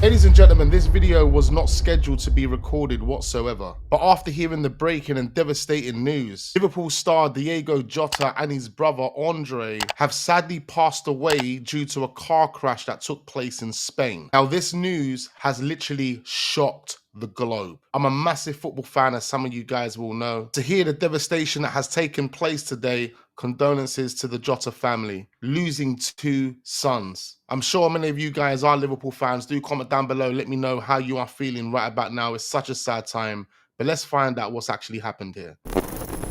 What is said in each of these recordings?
Ladies and gentlemen, this video was not scheduled to be recorded whatsoever. But after hearing the breaking and devastating news, Liverpool star Diogo Jota and his brother Andre have sadly passed away due to a car crash that took place in Spain. Now, this news has literally shocked the globe. I'm a massive football fan, as some of you guys will know. To hear the devastation that has taken place today, condolences to the Jota family, losing 2 sons. I'm sure many of you guys are Liverpool fans. Do comment down below. Let me know how you are feeling right about now. It's such a sad time, but let's find out what's actually happened here.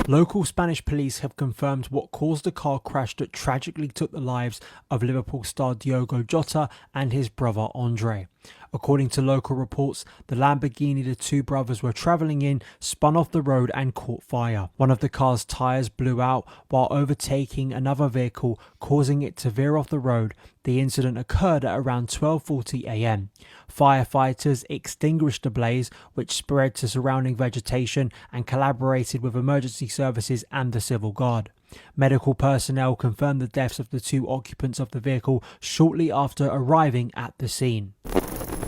Local Spanish police have confirmed what caused the car crash that tragically took the lives of Liverpool star Diogo Jota and his brother Andre. According to local reports, the Lamborghini the 2 brothers were travelling in spun off the road and caught fire. One of the car's tyres blew out while overtaking another vehicle, causing it to veer off the road. The incident occurred at around 12:40 a.m. Firefighters extinguished the blaze, which spread to surrounding vegetation, and collaborated with emergency services and the civil guard. Medical personnel confirmed the deaths of the 2 occupants of the vehicle shortly after arriving at the scene.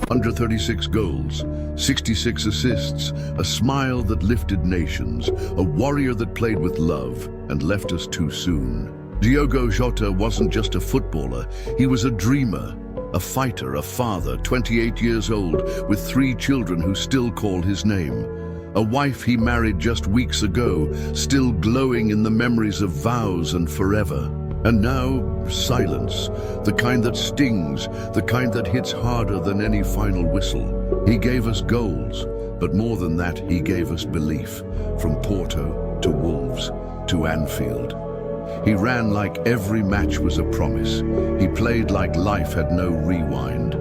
136 goals, 66 assists, a smile that lifted nations, a warrior that played with love and left us too soon. Diogo Jota wasn't just a footballer, he was a dreamer, a fighter, a father, 28 years old, with 3 children who still call his name. A wife he married just weeks ago, still glowing in the memories of vows and forever. And now, silence, the kind that stings, the kind that hits harder than any final whistle. He gave us goals, but more than that, he gave us belief. From Porto to Wolves to Anfield. He ran like every match was a promise. He played like life had no rewind.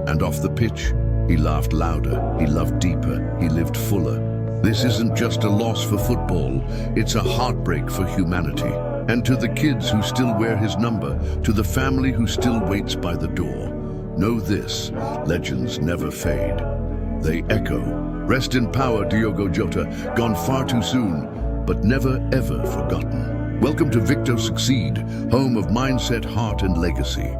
And off the pitch, he laughed louder, he loved deeper, he lived fuller. This isn't just a loss for football, it's a heartbreak for humanity. And to the kids who still wear his number, to the family who still waits by the door, know this, legends never fade. They echo. Rest in power, Diogo Jota, gone far too soon, but never ever forgotten. Welcome to Victor Succeed, home of mindset, heart and legacy.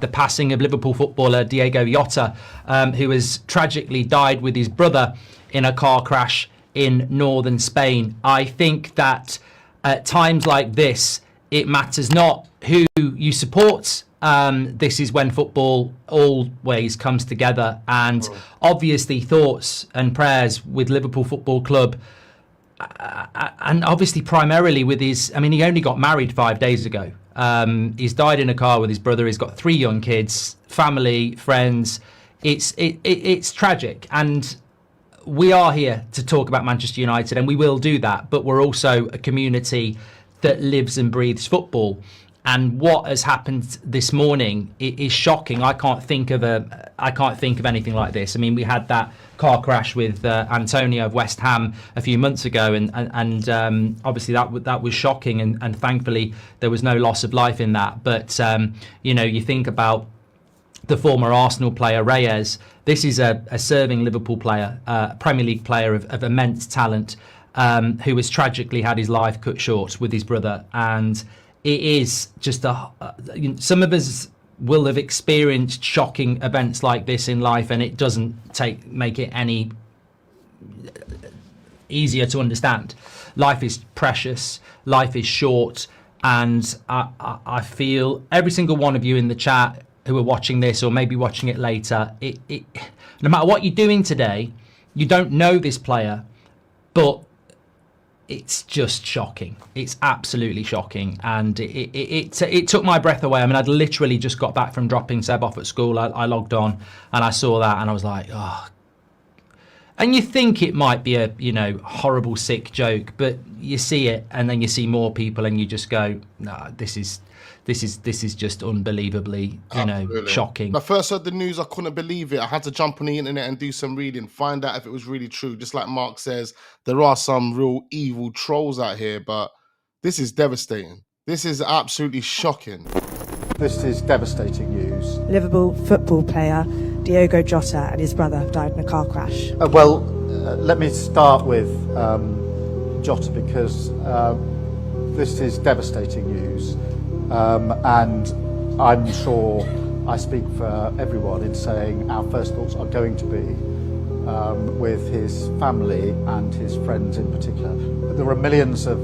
The passing of Liverpool footballer Diogo Jota, who has tragically died with his brother in a car crash in northern Spain. I think that at times like this, it matters not who you support. This is when football always comes together, and obviously thoughts and prayers with Liverpool Football Club, and obviously primarily with his, I mean, he only got married 5 days ago. He's died in a car with his brother. He's got 3 young kids, family, friends. It's tragic, and we are here to talk about Manchester United, and we will do that, but we're also a community that lives and breathes football. And what has happened this morning is shocking. I can't think of anything like this. I mean, we had that car crash with Antonio of West Ham a few months ago, and obviously that was shocking, and thankfully there was no loss of life in that. But you know, you think about the former Arsenal player Reyes. This is a serving Liverpool player, Premier League player of immense talent, who has tragically had his life cut short with his brother. And it is just some of us will have experienced shocking events like this in life, and it doesn't make it any easier to understand. Life is precious, life is short, and I feel every single one of you in the chat who are watching this or maybe watching it later, no matter what you're doing today, you don't know this player, but it's just shocking. It's absolutely shocking, and it took my breath away. I mean, I'd literally just got back from dropping Seb off at school. I logged on and I saw that, and I was like, oh. And you think it might be a, you know, horrible, sick joke, but you see it, and then you see more people, and you just go, no, this is just unbelievably, you know, shocking. When I first heard the news, I couldn't believe it. I had to jump on the internet and do some reading, find out if it was really true. Just like Mark says, there are some real evil trolls out here, but this is devastating. This is absolutely shocking. This is devastating news. Liverpool football player Diogo Jota and his brother have died in a car crash. Let me start with Jota, because this is devastating news, and I'm sure I speak for everyone in saying our first thoughts are going to be with his family and his friends in particular. There are millions of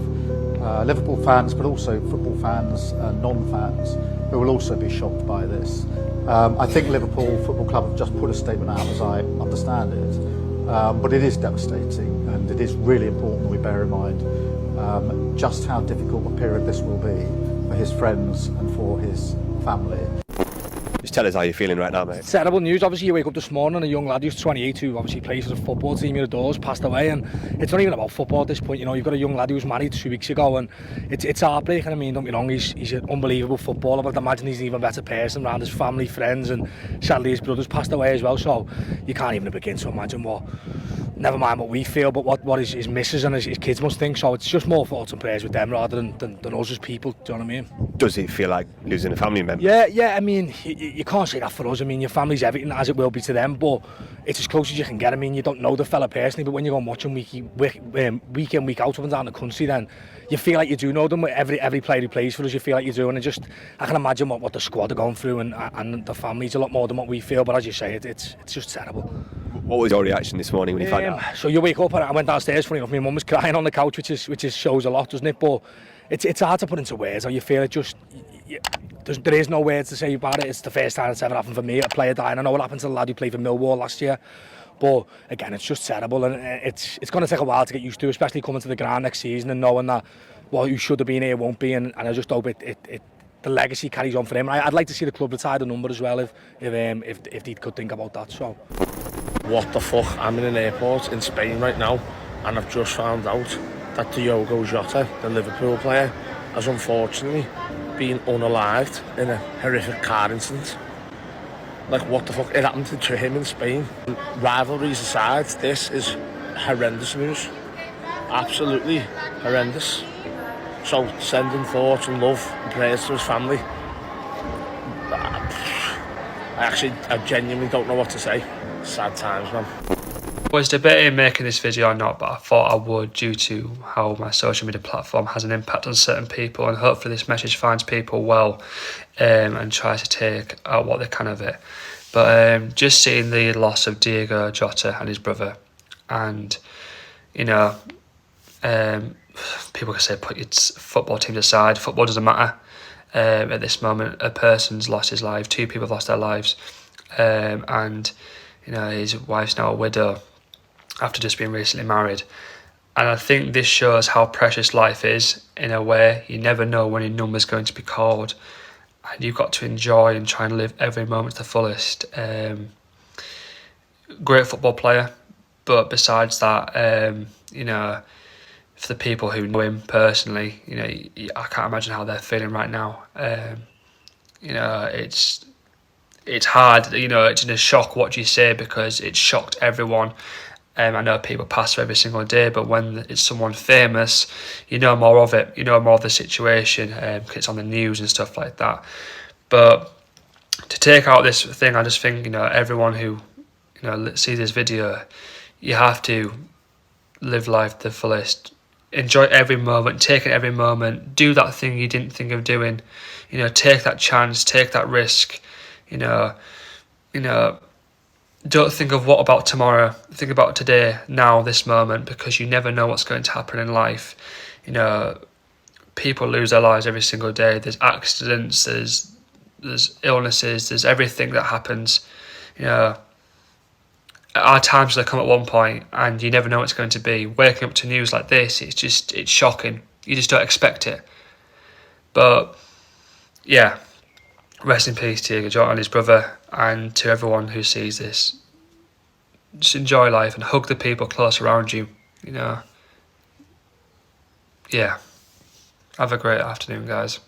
Liverpool fans, but also football fans and non-fans who will also be shocked by this. I think Liverpool Football Club have just put a statement out, as I understand it, but it is devastating, and it is really important that we bear in mind just how difficult a period this will be for his friends and for his family. Just tell us how you're feeling right now, mate. It's terrible news. Obviously, you wake up this morning and a young lad who's 28 who obviously plays for the football team, your doors, passed away, and it's not even about football at this point. You know, you've got a young lad who was married 2 weeks ago, and it's heartbreaking. I mean, don't get me wrong, he's an unbelievable footballer, but I'd imagine he's an even better person around his family, friends, and sadly his brother's passed away as well, so you can't even begin to imagine what, never mind what we feel, but what his missus and his kids must think. So it's just more thoughts and prayers with them rather than us as people. Do you know what I mean? Does it feel like losing a family member? Yeah. I mean, you can't say that for us. I mean, your family's everything, as it will be to them, but it's as close as you can get. I mean, you don't know the fella personally, but when you go and watch him week in, week out, up and down the country, then you feel like you do know them. With every player who plays for us, you feel like you do, and I can imagine what the squad are going through and the families a lot more than what we feel. But as you say, it's just terrible. What was your reaction this morning when you found out? So you wake up, and I went downstairs. Funny enough, my mum was crying on the couch, which shows a lot, doesn't it? But it's hard to put into words how you feel. It just there is no words to say about it. It's the first time it's ever happened for me, a player dying. I know what happened to the lad who played for Millwall last year, but again, it's just terrible, and it's going to take a while to get used to, especially coming to the ground next season and knowing that who should have been here won't be, and I just hope the legacy carries on for him. I'd like to see the club retire the number as well if they could think about that. So. What the fuck? I'm in an airport in Spain right now, and I've just found out that Diogo Jota, the Liverpool player, has unfortunately been unalived in a horrific car incident. Like, what the fuck? It happened to him in Spain. Rivalries aside, this is horrendous news. Absolutely horrendous. So, sending thoughts and love and prayers to his family. I genuinely don't know what to say. Sad times, man. I was debating making this video or not, but I thought I would due to how my social media platform has an impact on certain people, and hopefully this message finds people well and tries to take out what they can of it. But just seeing the loss of Diogo Jota and his brother, and you know, people can say put your football teams aside, football doesn't matter. At this moment, a person's lost his life, 2 people have lost their lives, and you know, his wife's now a widow after just being recently married. And I think this shows how precious life is in a way. You never know when your number's going to be called, and you've got to enjoy and try and live every moment to the fullest. Great football player, but besides that, you know, for the people who know him personally, you know, I can't imagine how they're feeling right now. You know, it's hard, you know, it's in a shock what you say because it shocked everyone. I know people pass through every single day, but when it's someone famous, you know more of it, you know more of the situation, because it's on the news and stuff like that. But to take out this thing, I just think, you know, everyone who, you know, sees this video, you have to live life to the fullest. Enjoy every moment, take it every moment, do that thing you didn't think of doing, you know, take that chance, take that risk. You know, don't think of what about tomorrow. Think about today, now, this moment, because you never know what's going to happen in life. You know, people lose their lives every single day. There's accidents, there's illnesses, there's everything that happens. You know, our times will come at one point, and you never know what it's going to be. Waking up to news like this, it's shocking. You just don't expect it. But yeah. Rest in peace to Diogo Jota and his brother, and to everyone who sees this. Just enjoy life and hug the people close around you, you know. Yeah. Have a great afternoon, guys.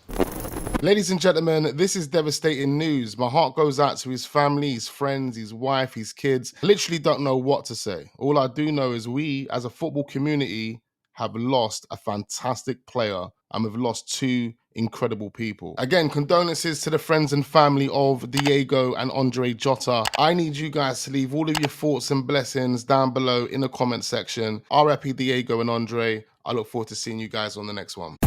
Ladies and gentlemen, this is devastating news. My heart goes out to his family, his friends, his wife, his kids. I literally don't know what to say. All I do know is we, as a football community, have lost a fantastic player, and we've lost 2 incredible people. Again, condolences to the friends and family of Diogo and Andre Jota. I need you guys to leave all of your thoughts and blessings down below in the comment section. RIP Diogo and Andre. I look forward to seeing you guys on the next one.